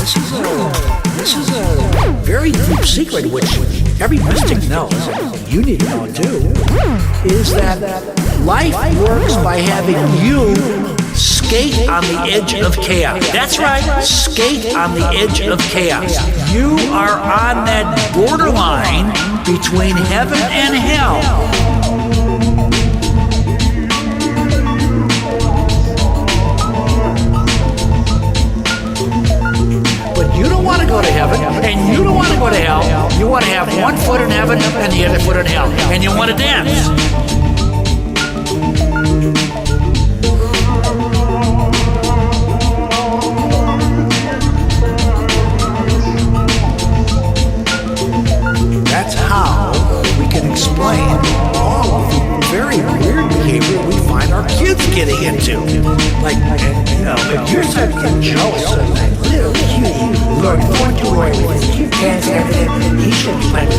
This is a very deep secret, which every mystic knows, and you need to know it too, is that life works by having you skate on the edge of chaos. That's right, skate on the edge of chaos. You are on that borderline between heaven and hell. You don't want to go to heaven, and you don't want to go to hell. You want to have one foot in heaven and the other foot in hell, and you want to dance. That's how we can explain all of the very weird behavior we find our kids getting into. Like, you know, if you're such a jealous of that little cutie, Lord, don't do away with his cute pants and everything, he should be like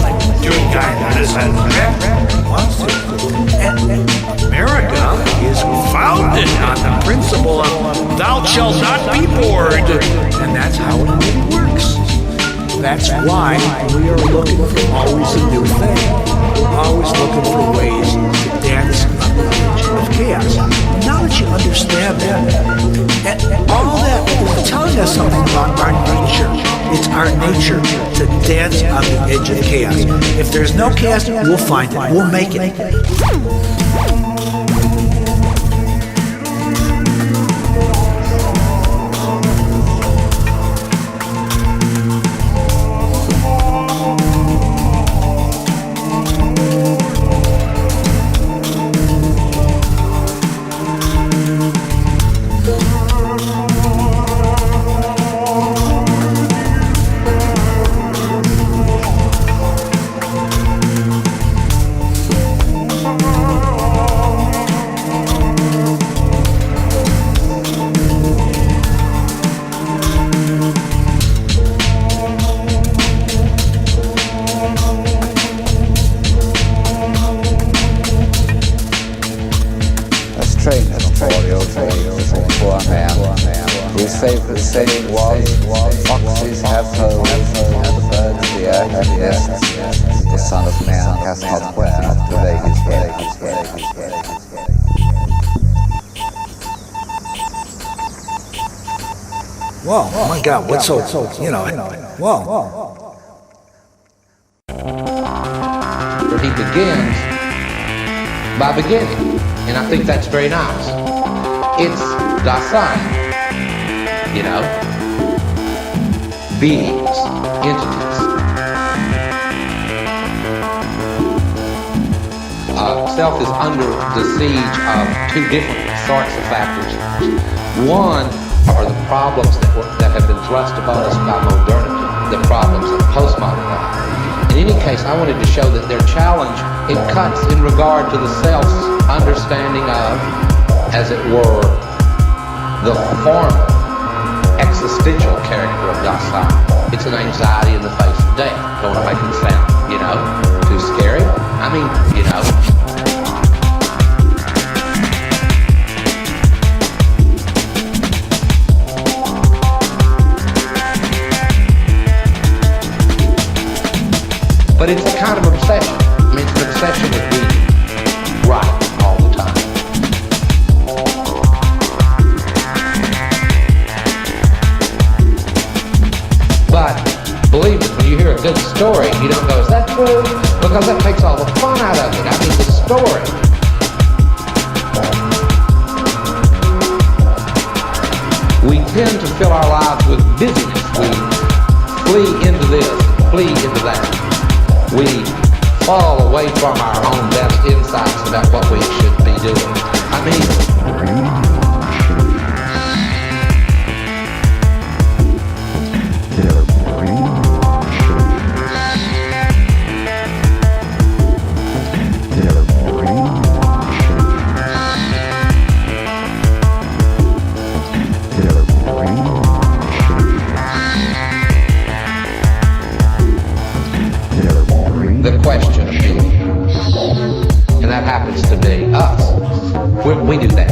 doing guy that is wants to. And America is founded on the principle of thou shalt not be bored. And that's how it really works. That's why we are looking for always a new thing. We're always looking for ways to dance on the edge of chaos. Now that you understand that, and all that is telling us something about our nature. It's our nature to dance on the edge of chaos. If there's no chaos, we'll find it. We'll make it. Foxes have holes, and the birds the earth have nests. The Son of Man has not where to lay his head. Whoa, oh my God, what's so, you know, whoa. But he begins by beginning, and I think that's very nice. It's Dasein. You know, beings, entities. Self is under the siege of two different sorts of factors. One are the problems that have been thrust upon us by modernity, the problems of postmodern life. In any case, I wanted to show that their challenge, it cuts in regard to the self's understanding of, as it were, the formal existential character of Dasein. It's an anxiety in the face of death. Don't want to make it sound, you know, too scary. I mean, you know. But it's a kind of obsession. I mean, it's an obsession with being right all the time. But believe me, when you hear a good story, you don't go, is that true? Because that takes all the fun out of it. I mean, the story. We tend to fill our lives with busyness. We flee into this, flee into that. We fall away from our own best insights about what we should be doing. I mean, the question of being, and that happens to be us. We do that.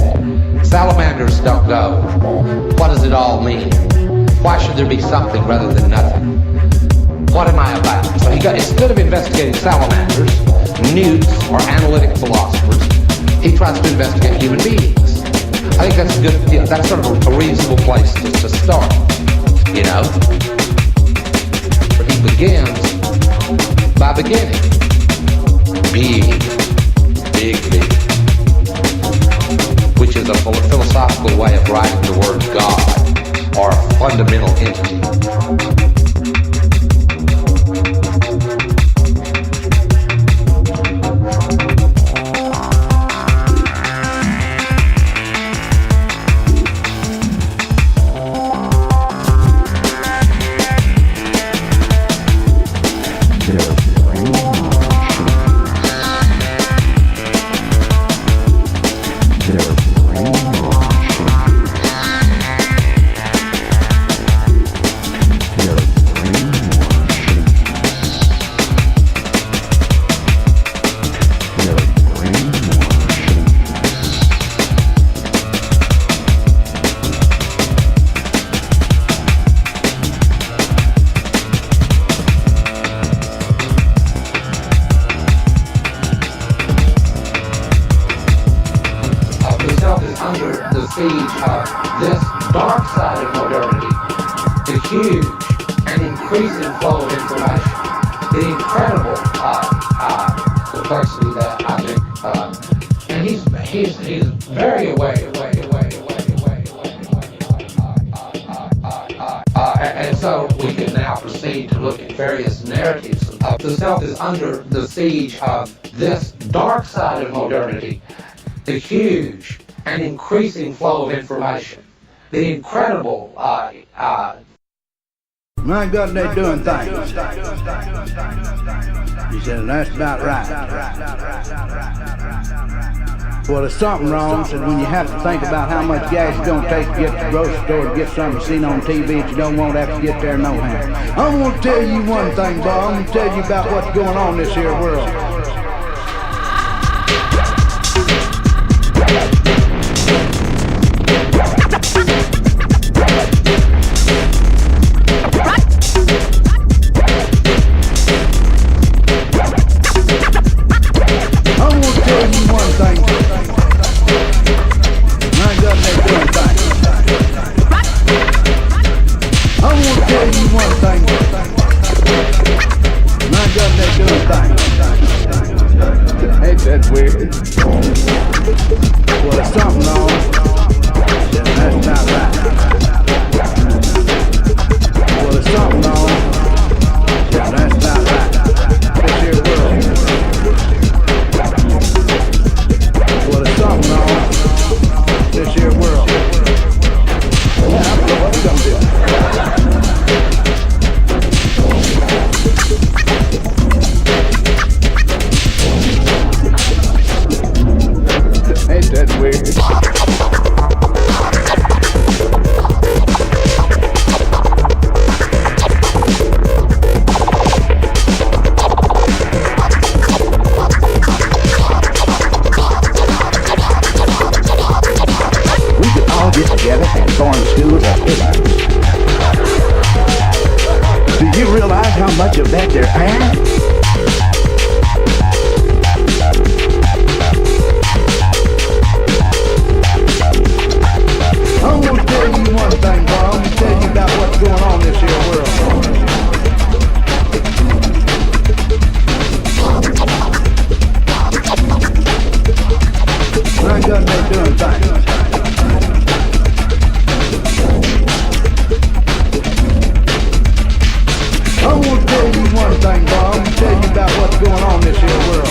Why should there be something rather than nothing? What am I about? So instead of investigating salamanders, newts, or analytic philosophers, he tries to investigate human beings. I think that's a good, that's sort of a reasonable place to start, you know? But he begins by beginning. Being. Big. Which is a philosophical way of writing the word God, or a fundamental entity. Under the siege of this dark side of modernity, the huge and increasing flow of information, the incredible My God, they doing things. He said, that's about right. Well, there's something wrong, said when you have to think about how much gas you're going to take to get to the grocery store to get something seen on TV that you don't want to have to get there no how. I'm going to tell you one thing, Bob. I'm going to tell you about what's going on in this here world. That's weird. Well, there's something wrong. That's not right. Well, there's something wrong. That's not right. This here world. Well, there's something wrong. This here world. Yeah, I don't know what we're gonna do. That's weird. We could all get together and form schools of Hitler. Do you realize how much of that they're paying? I'm gonna tell you one thing, Bob. I'm gonna tell you about what's going on in this here world. I ain't got no doing things. I'm gonna tell you one thing, Bob. I'm gonna tell you about what's going on in this here world.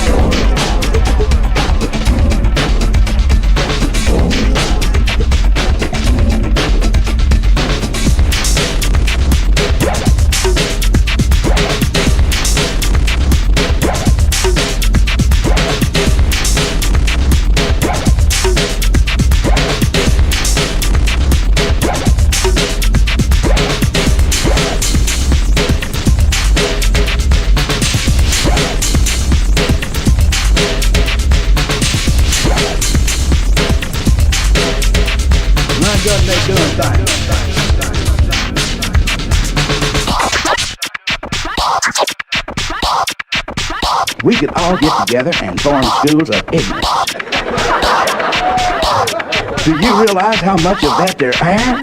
we could all get together and form schools of ignorance. Do you realize how much of that there are?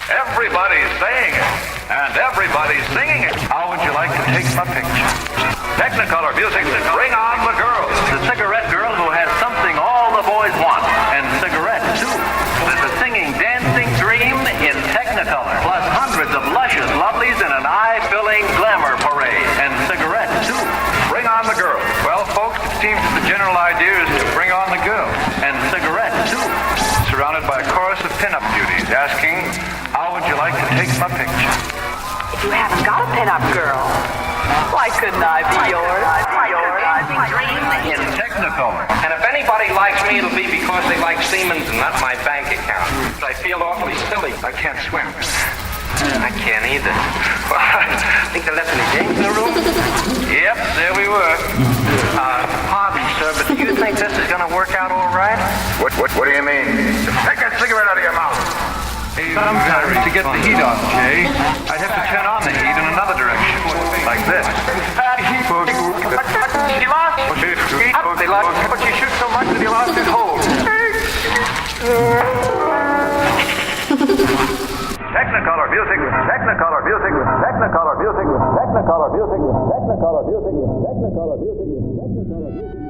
Everybody's saying it, and everybody's singing it. How would you like to take my picture? Technicolor music, bring on the girls. The cigarette girl who has something all the boys want, and cigarettes too. There's a singing, dancing dream in Technicolor, plus hundreds of luscious lovelies in an eye-filling glamour parade, and cigarettes too. Bring on the girls. Well, folks, it seems that the general idea is to bring on the girls, and cigarettes too. Surrounded by a chorus of pin-up beauties asking, how would you like to take my picture? If you haven't got a pin-up girl, why couldn't I be yours? In Technicolor. And if anybody likes me, it'll be because they like Siemens and not my bank account. I feel awfully silly. I can't swim. I can't either. Well, I think they left any games in the room. Yep, there we were. Pardon, sir, but do you think this is going to work out all right? What do you mean? Take that cigarette out of your mouth. Sometimes to get the heat on, Jay, I'd have to turn on the heat in another direction. Like this. He lost. They lost, but you shoot so much that he lost his hold. Technicolor music, Technicolor music, Technicolor music, Technicolor music, Technicolor music, Technicolor music, Technicolor music.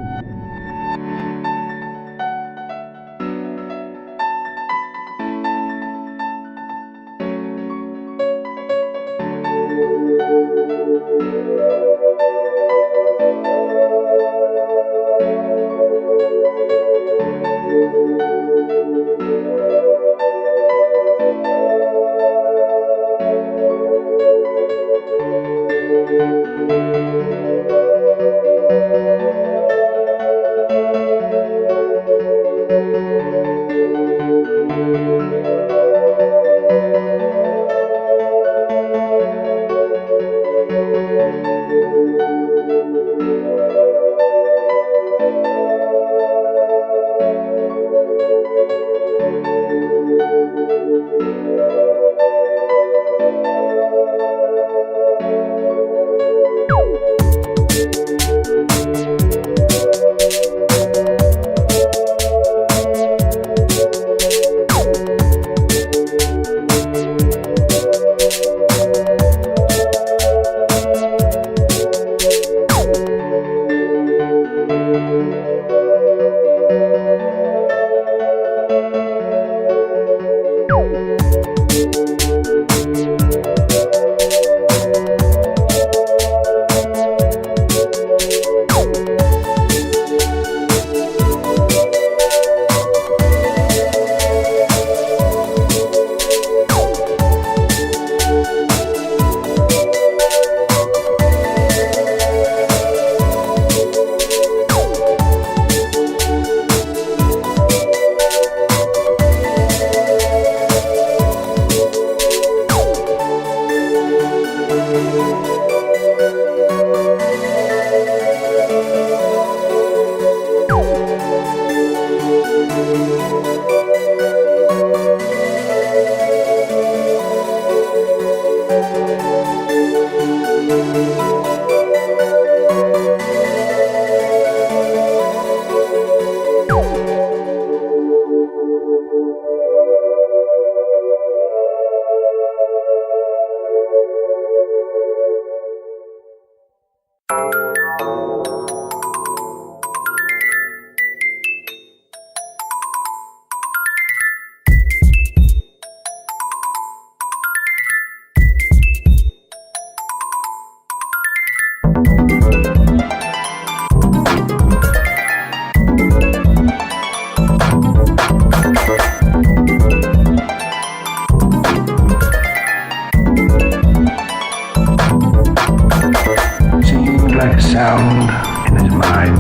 sound in his mind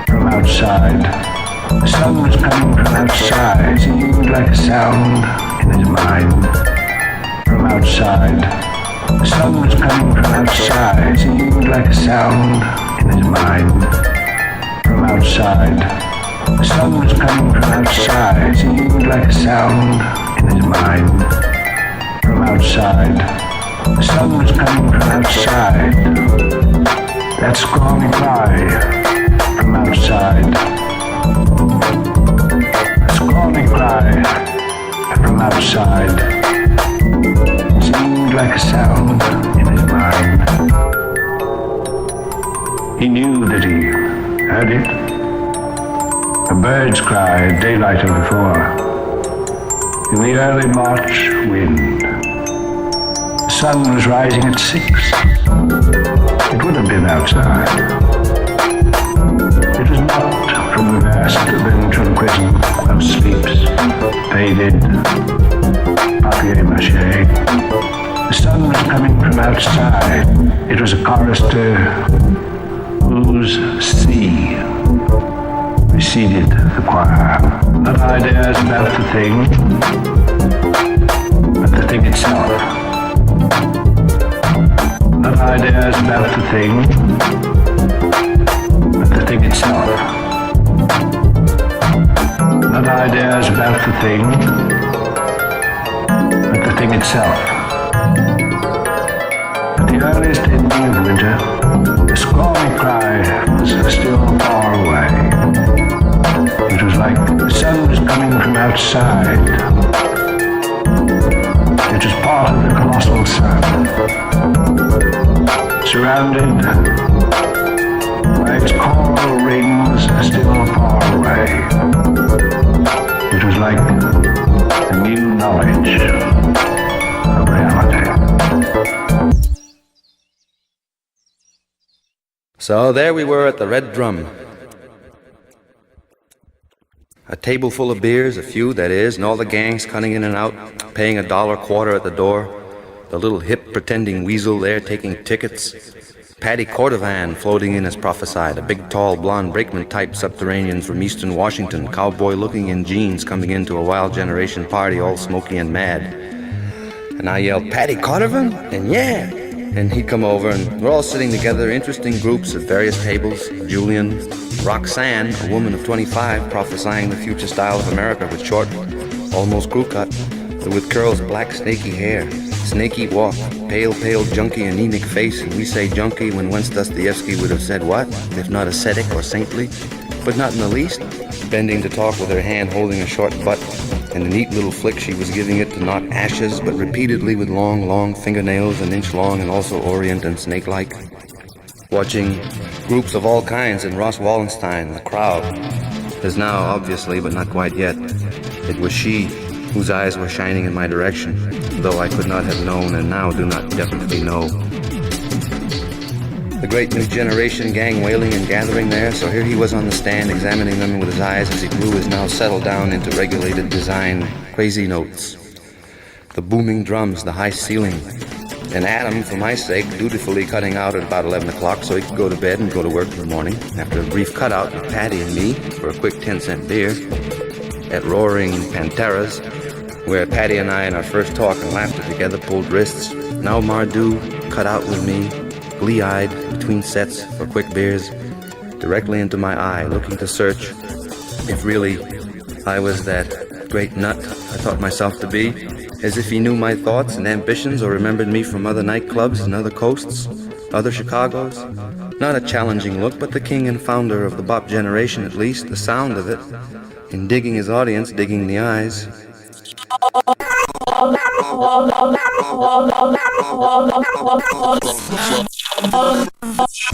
from outside. The sun was coming from outside. Seemed like a sound in his mind from outside. The sun was coming from outside. Seemed like a sound in his mind from outside. The sun was coming from outside. Seemed like a sound in his mind from outside. The sun was coming from outside. that scrawny cry from outside. A scrawny cry from outside seemed like a sound in his mind. He knew that he heard it. A bird's cry at daylight of before. In the early March wind. The sun was rising at 6. It would have been outside. It was not from the vast ventral prison of sleeps, faded, papier-mâché. The sun was coming from outside. It was a chorister whose sea preceded the choir. Not ideas about the thing, but the thing itself. Not ideas about the thing, but the thing itself. Not ideas about the thing, but the thing itself. At the earliest ending of winter, the scrawny cry was still far away. It was like the sun was coming from outside. It was part of the colossal sun, surrounded by its coral rings still far away. It was like a new knowledge of reality. So there we were at the Red Drum. A table full of beers, a few, that is, and all the gangs cutting in and out, paying $1.25 at the door. The little hip pretending weasel there taking tickets. Paddy Cordovan floating in as prophesied, a big tall blonde brakeman type subterranean from eastern Washington, cowboy looking in jeans coming into a Wild Generation party all smoky and mad. And I yelled, "Paddy Cordovan?" And yeah! And he'd come over and we're all sitting together, interesting groups at various tables. Julian, Roxanne, a woman of 25, prophesying the future style of America with short, almost crew cut, with curls, black snaky hair, snaky walk, pale junkie anemic face, and we say junkie when once Dostoevsky would have said what, if not ascetic or saintly, but not in the least, bending to talk with her hand holding a short butt, and the neat little flick she was giving it to knock ashes, but repeatedly with long fingernails, an inch long and also orient and snake-like. Watching groups of all kinds in Ross Wallenstein, the crowd, is now obviously, but not quite yet. It was she whose eyes were shining in my direction, though I could not have known and now do not definitely know. The great new generation gang wailing and gathering there, so here he was on the stand examining them with his eyes as he blew his now settled down into regulated design crazy notes. The booming drums, the high ceiling, and Adam, for my sake, dutifully cutting out at about 11 o'clock so he could go to bed and go to work in the morning, after a brief cutout with Patty and me for a quick 10-cent beer at Roaring Pantera's, where Patty and I in our first talk and laughter together pulled wrists. Now Mardu cut out with me, glee-eyed between sets for quick beers, directly into my eye, looking to search if really I was that great nut I thought myself to be, as if he knew my thoughts and ambitions or remembered me from other nightclubs and other coasts, other Chicagos. Not a challenging look, but the king and founder of the bop generation, at least, the sound of it, in digging his audience, digging the eyes.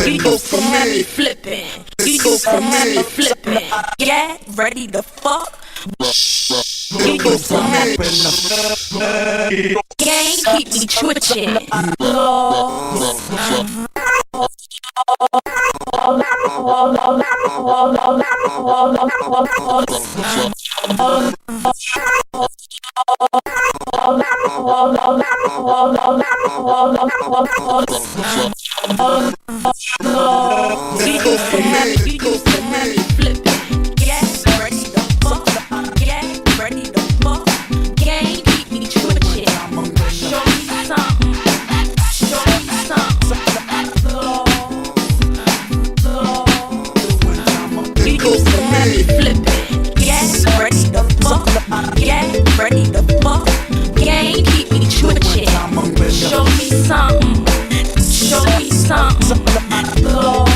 He used to have me flipping. He used to have me flipping. Yeah, ready to fuck. He used to have me gang keep me twitching. He used to have me flipping. Yeah, ready to fuck. Yeah, ready to fuck. Gang keep me twitching. Show me something. Show me something. He used to have me flipping. Yeah, ready to fuck. Yeah, ready to fuck. Gang keep me twitching. Show me something. Show me something.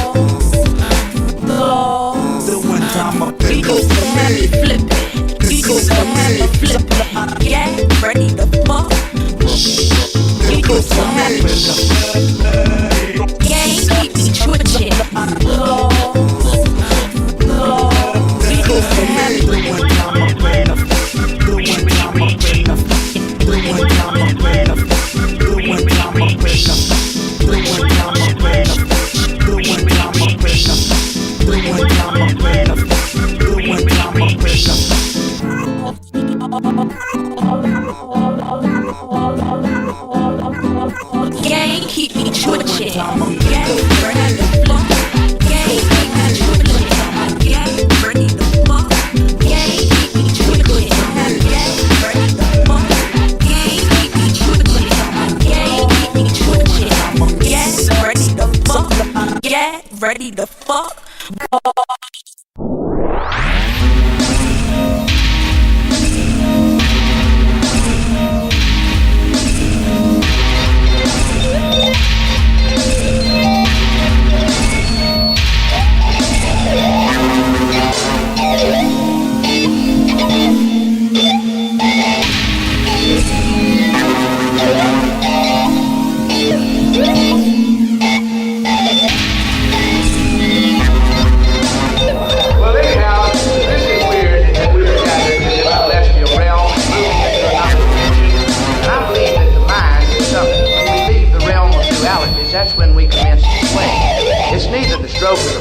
it. Get ready to fuck. Get ready to fuck. Get ready to fuck.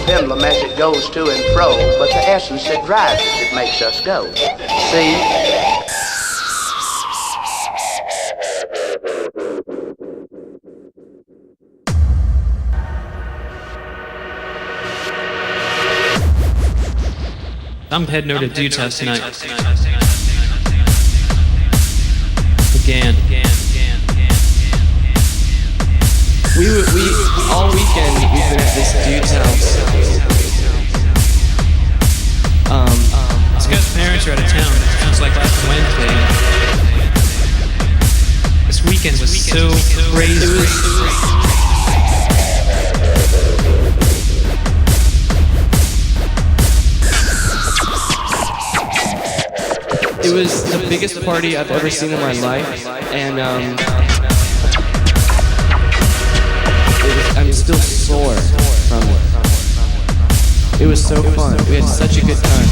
Pendulum as it goes to and fro, but the essence that drives it that makes us go. See? I'm heading over to Do Test tonight. Again. We all weekend we've been at this dude's house. This guy's parents are out of town. It was like last Wednesday. This weekend was so crazy. It was the biggest party I've ever seen in my life, and I'm still sore from it. It was so fun. We had such a good time.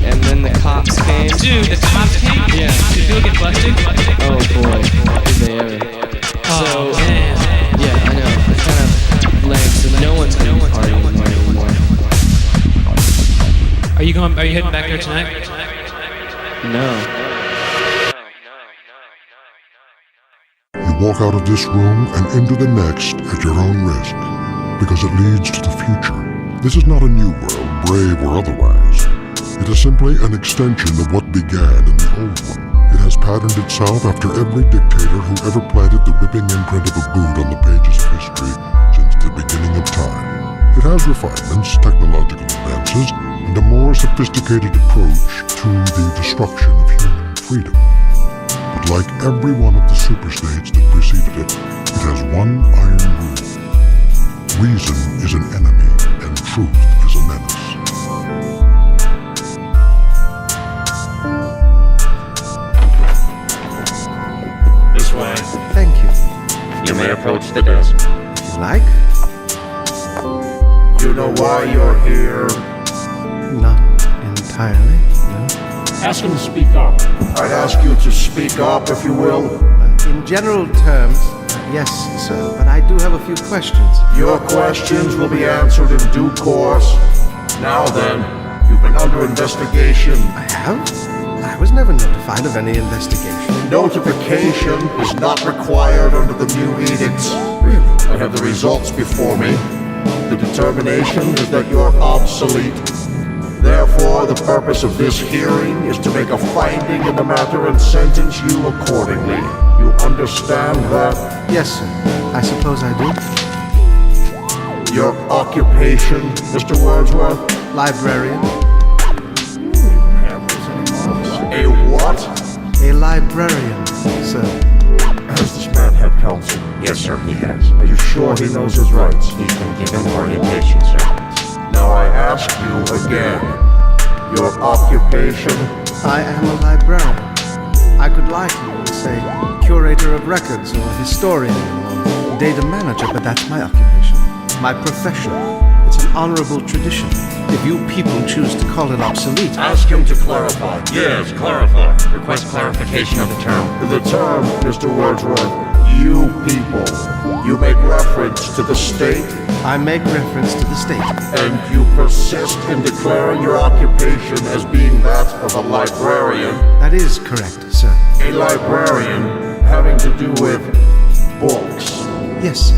And then the cops came. Dude, the cops came? Yeah. Did people get busted? Oh boy, did they ever. Oh, so, man. Yeah, I know. It's kind of lame, so no one's going to party anymore. Are you heading back there tonight? No. Walk out of this room and into the next at your own risk, because it leads to the future. This is not a new world, brave or otherwise. It is simply an extension of what began in the old one. It has patterned itself after every dictator who ever planted the ripping imprint of a boot on the pages of history since the beginning of time. It has refinements, technological advances, and a more sophisticated approach to the destruction of human freedom. But like every one of the superstates that preceded it, it has one iron rule. Reason is an enemy, and truth is a menace. This way. Thank you. You may approach the desk. If you like. You know why you're here? Not entirely, no. Ask him to speak up. I'd ask you to speak up, if you will. In general terms, yes, sir, but I do have a few questions. Your questions will be answered in due course. Now then, you've been under investigation. I have? I was never notified of any investigation. Notification is not required under the new edicts. Really? I have the results before me. The determination is that you're obsolete. Therefore, the purpose of this hearing is to make a finding in the matter and sentence you accordingly. You understand that? Yes, sir. I suppose I do. Your occupation, Mr. Wordsworth? Librarian. A what? A librarian, sir. Has this man had counsel? Yes, sir, he has. Are you sure he knows his rights? He's been given orientation, sir. Now I ask you again, your occupation? I am a librarian. I could liken you to, say, curator of records or historian or data manager, but that's my occupation, my profession. It's an honorable tradition. If you people choose to call it obsolete... Ask him to clarify. Yes, clarify. Request clarification of the term. The term, Mr. Wordsworth, you people. You make reference to the state? I make reference to the state. And you persist in declaring your occupation as being that of a librarian? That is correct, sir. A librarian having to do with books. Yes,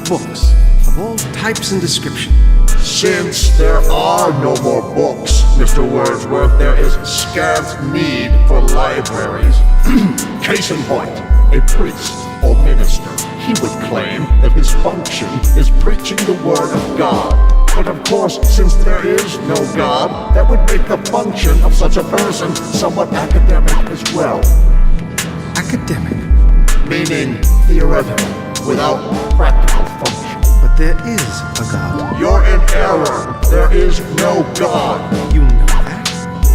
books of all types and description. Since there are no more books, Mr. Wordsworth, there is scant need for libraries. Case in point, a priest or minister, he would claim that his function is preaching the word of God. But of course, since there is no God, that would make the function of such a person somewhat academic as well. Academic? Meaning theoretical, without practical function. But there is a God. You're in error. There is no God. You know that.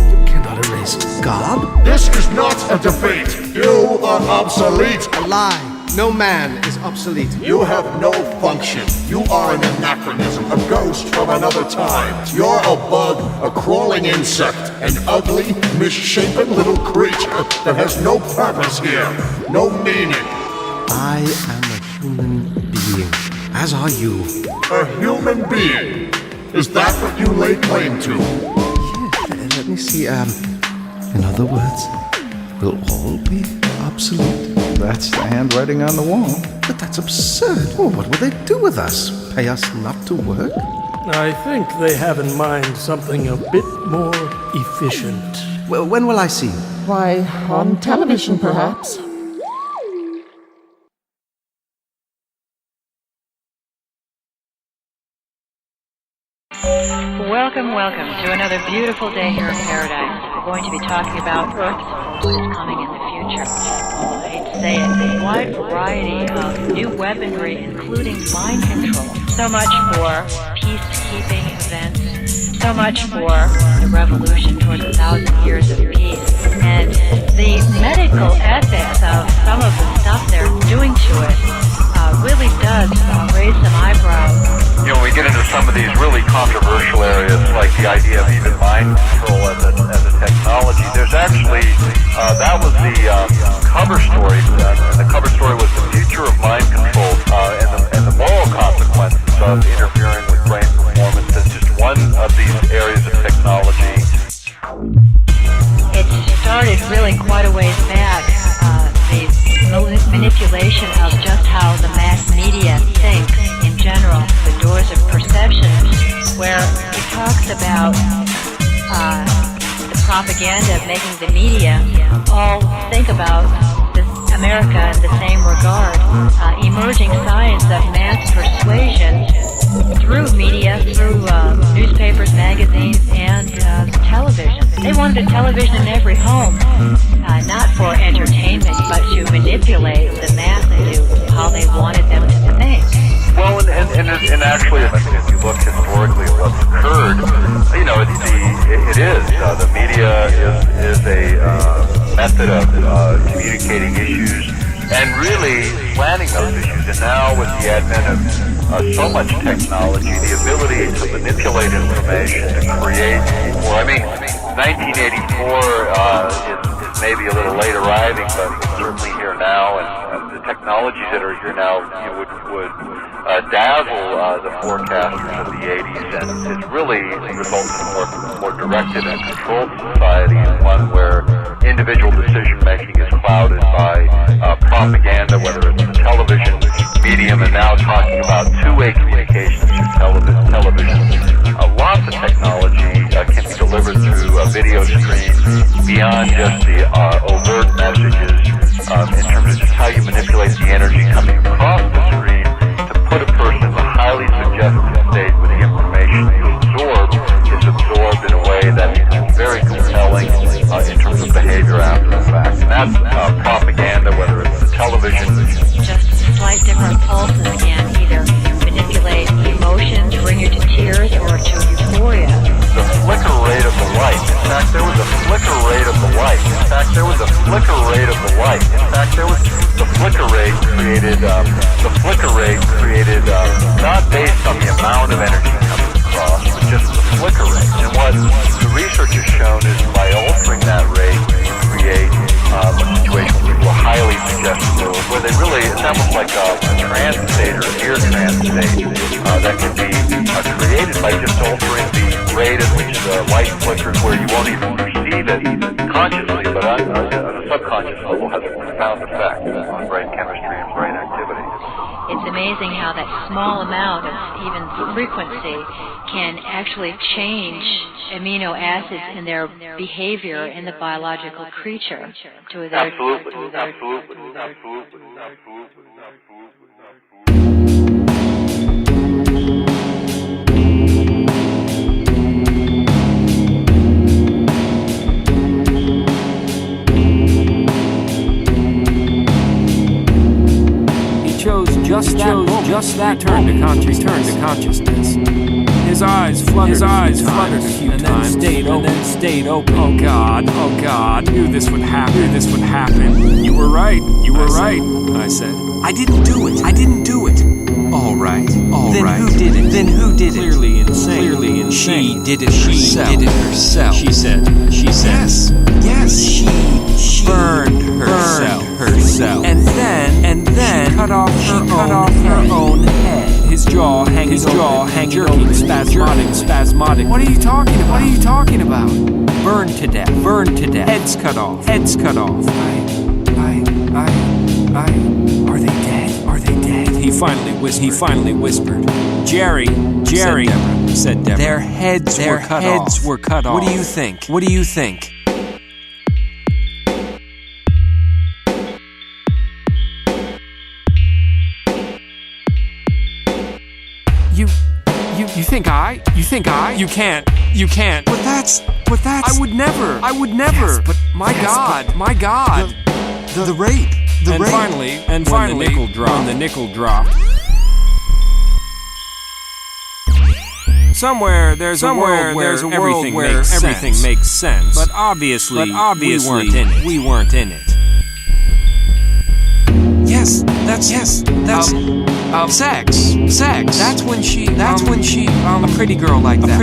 You cannot erase God. This is not a debate. You are obsolete. A lie. No man is obsolete. You have no function. You are an anachronism, a ghost from another time. You're a bug, a crawling insect, an ugly, misshapen little creature that has no purpose here, no meaning. I am a human being, as are you. A human being? Is that what you lay claim to? Yeah, let me see. In other words, we'll all be obsolete. That's the handwriting on the wall. But that's absurd. Oh, what will they do with us? Pay us not to work? I think they have in mind something a bit more efficient. Well, when will I see you? Why, on television, perhaps. Welcome to another beautiful day here in Paradise. We're going to be talking about Earth and what is coming in the future. Oh, I hate to say it, a wide variety of new weaponry, including mind control. So much for peacekeeping events, so much for the revolution towards 1,000 years of peace, and the medical ethics of some of the stuff they're doing to it really does raise some eyebrows. You know, we get into some of these really controversial areas, like the idea of even mind control as a technology. There's actually, that was the cover story, and the cover story was the future of mind control and the moral consequences of interfering with brain performance as just one of these areas of technology. It started really quite a ways back, the manipulation of just how the mass media thinks in general, the doors of perception, where it talks about the propaganda of making the media all think about America in the same regard, emerging science of mass persuasion through media, through newspapers, magazines, and television. They wanted a television in every home, not for entertainment, but to manipulate the masses to how they wanted them to think. Well, and actually, if you look historically at what's occurred, you know, it is the media is a method of communicating issues and really planning those issues. And now, with the advent of so much technology, the ability to manipulate information, to create, 1984 is maybe a little late arriving, but certainly here now, and the technologies that are here now, you would dazzle the forecasters of the 80s, and it really results in a more directed and controlled society, and one where individual decision-making is clouded by propaganda, whether it's the television medium, and now talking about two-way communications through television. Lots of technology can be delivered through a video stream beyond just the overt messages in terms of just how you manipulate the energy coming across the screen to put a person in a highly suggestive state where the information you absorb is absorbed in a way that is very compelling in terms of behavior after the fact. And that's propaganda, whether it's the television. Just slight different pulses again, either manipulate emotions, bring you to tears, or to euphoria. The flicker rate of the light. In fact, there was a flicker rate of the light. In fact, there was a flicker rate of the light. In fact, there was the flicker rate created not based on the amount of energy coming across, but just the flicker rate. And what the research has shown is by altering that rate, you create a situation where people are highly suggestible, where they really, it's almost like a trance state or a near trance state that can be created by just altering the rate at which the light flickers, where you won't even perceive it consciously, but on a subconscious ontological has a profound effect on brain chemistry and brain activities. It's amazing how that small amount of even frequency can actually change amino acids in their behavior in the biological creature to their Absolutely. Just that turn to consciousness. His eyes fluttered a few times, and then stayed open. Oh God! Knew this would happen. You were right. I said. I didn't do it. All right. Then who did it? Clearly insane. She did it herself. She said. Yes. She burned herself. And then she cut off her own head. His jaw hanging jerking, spasmodic. What are you talking about? Burned to death. Heads cut off. Are they dead? He finally whispered. Jerry, said Deborah. Their heads were cut off. What do you think? You think I? You can't. But that's. I would never. Yes, but my God. The rape. And finally, when the nickel dropped. Somewhere there's a world where everything makes sense. But obviously we weren't in it. Yes, that's sex. That's when she a pretty girl like that.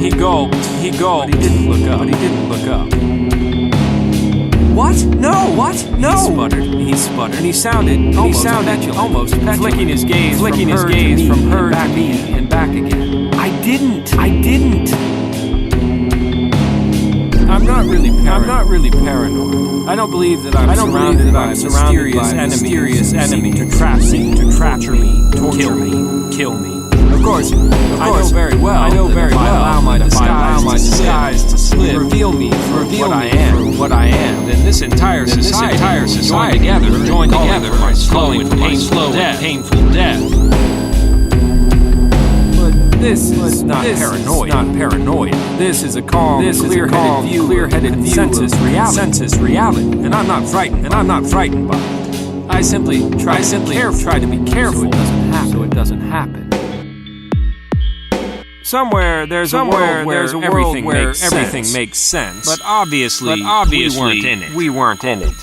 He gulped, but he didn't look up. What? No. He sputtered. And he sounded almost petulant, flicking his gaze from her to me and back again. I didn't. I'm not really paranoid. I don't believe that I'm surrounded by a mysterious enemy to trap me, torture me, kill me. Of course, I know very well that if I allow my disguise to slip, reveal me for what I am, then this entire society join together for my slow and painful death. But this is not paranoia. This is a calm, clear-headed view of sensus reality. And I'm not frightened by it. I simply try to be careful so it doesn't happen. Somewhere there's a world where everything makes sense. But obviously we weren't in it.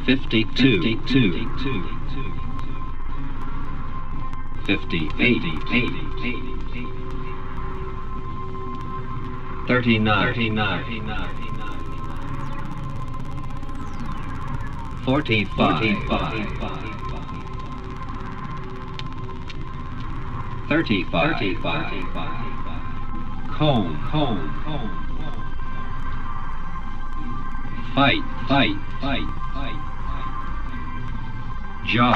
52, 58, 39, 45, 35, comb, fight, jar.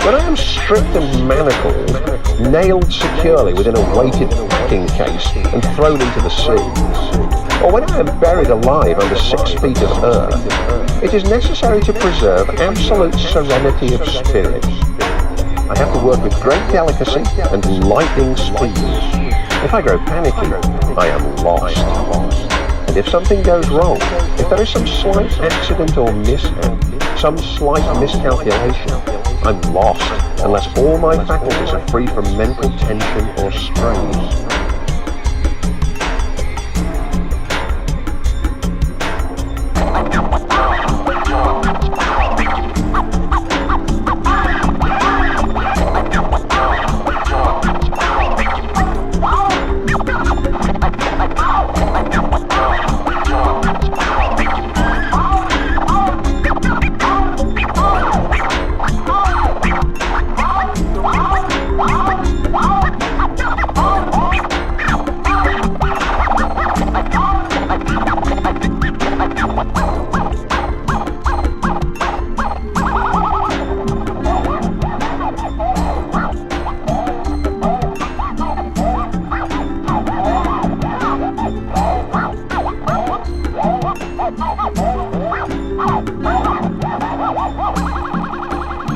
When I am stripped and manacled, nailed securely within a weighted packing case and thrown into the sea, or when I am buried alive under 6 feet of earth, it is necessary to preserve absolute serenity of spirit. I have to work with great delicacy and lightning speed. If I grow panicky, I am lost. And if something goes wrong, if there is some slight accident or mishap, some slight miscalculation, I'm lost unless all my faculties are free from mental tension or strain.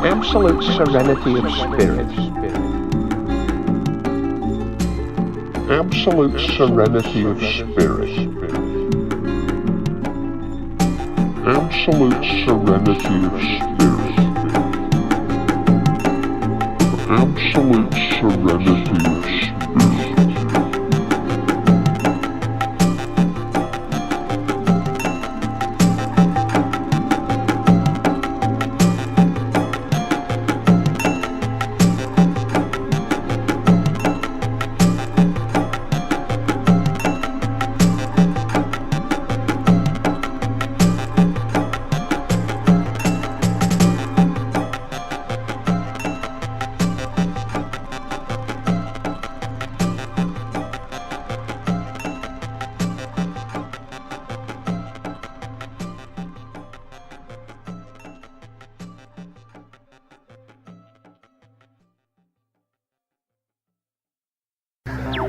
Absolute serenity of spirit. Absolute serenity of spirit. Absolute serenity of spirit. Absolute serenity of spirit.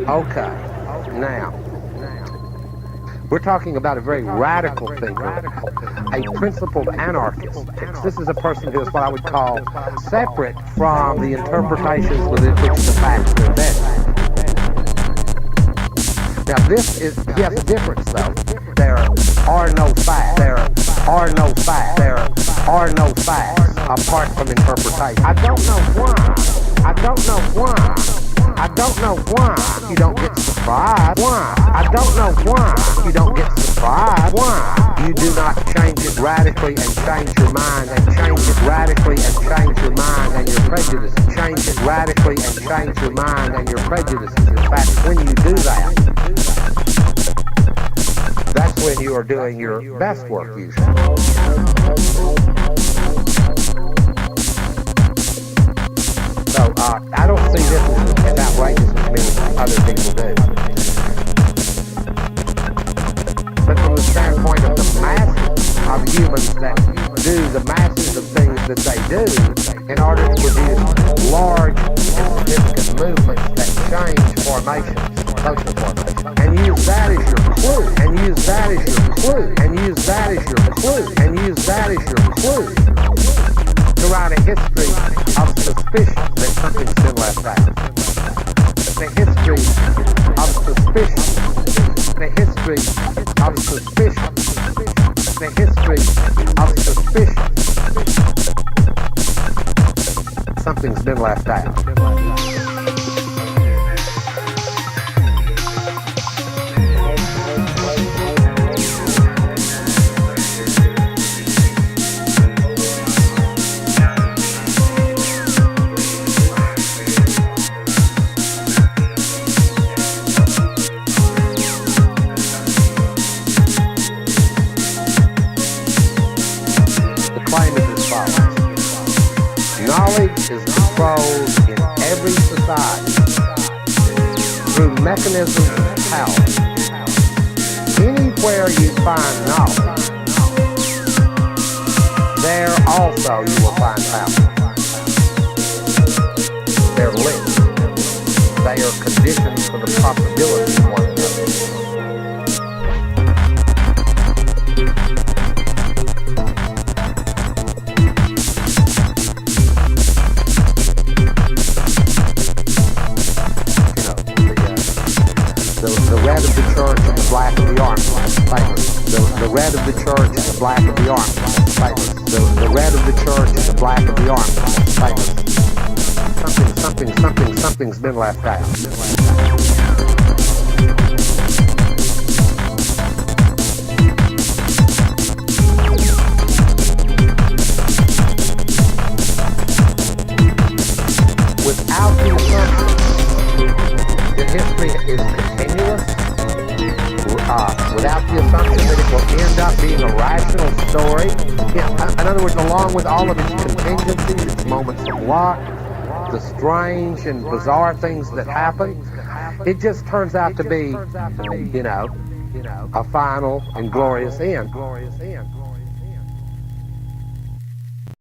Okay, now, we're talking about a very radical thinker, a principled anarchist. This is a person who is what I would call separate from the interpretations within which the facts are embedded. Now this is, he has a difference though. There are no facts. There are no facts. There are no facts apart from interpretation. I don't know why. I don't know why. I don't know why you don't get surprised. Why? I don't know why you don't get surprised. Why? You do not change it radically and change your mind and change it radically and change your mind and your prejudices. Change it radically and change your mind and your prejudices. In fact, when you do that, that's when you are doing your best work usually. I don't see this as outrageous as many other people do. But from the standpoint of the masses of humans that do the masses of things that they do in order to produce large and significant movements that change formations, social formations, and use that as your clue, and use that as your clue, and use that as your clue, and use that as your clue to write a history of suspicion that something's been left out. The history of suspicion. The history of suspicion. The history of suspicion. Something's been left out. Knowledge is controlled in every society through mechanisms of power. Anywhere you find knowledge, there also you will find power. They're linked. They are conditions for the possibility of one another. The red of the church and the black of the army, the red of the church and the black of the army, the red of the church and the black of the army, something's been left out. Without the assumption that history is continuous, without the assumption that it will end up being a rational story. In other words, along with all of its contingencies, its moments of luck, the strange and bizarre things that happen, it just turns out to be, a final and glorious end.